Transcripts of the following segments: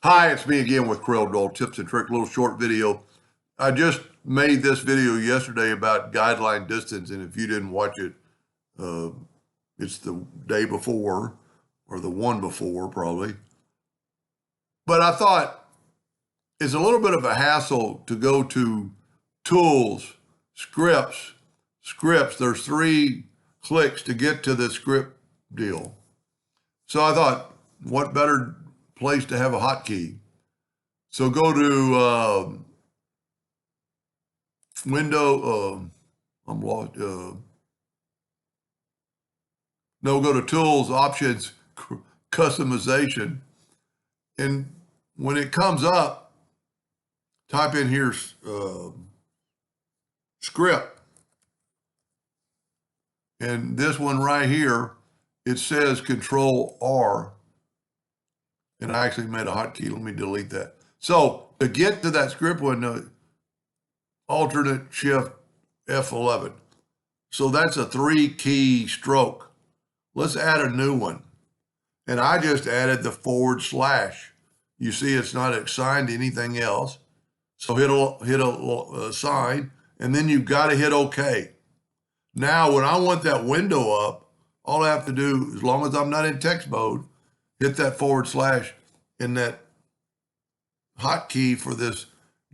Hi, it's me again with Corel Tips and Trick, little short video. I just made this video yesterday about guideline distance, and if you didn't watch it, it's the day before or the one before probably. But I thought it's a little bit of a hassle to go to tools, scripts. There's 3 clicks to get to the script deal. So I thought, what better place to have a hotkey? So go to go to Tools, Options, Customization. And when it comes up, type in here script. And this one right here, it says Control R. And I actually made a hotkey. Let me delete that. So to get to that script window, alternate shift F11. So that's a 3-key stroke. Let's add a new one. And I just added the /. You see it's not assigned to anything else. So hit a sign, and then you've got to hit OK. Now, when I want that window up, all I have to do, as long as I'm not in text mode, hit that / in that hotkey for this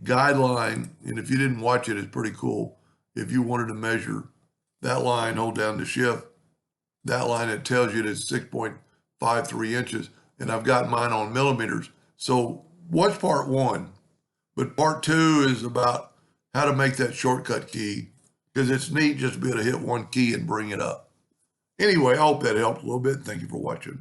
guideline. And if you didn't watch it, it's pretty cool. If you wanted to measure that line, hold down the shift. That line, it tells you it's 6.53 inches. And I've got mine on millimeters. So watch part 1. But part 2 is about how to make that shortcut key, because it's neat just to be able to hit one key and bring it up. Anyway, I hope that helped a little bit. Thank you for watching.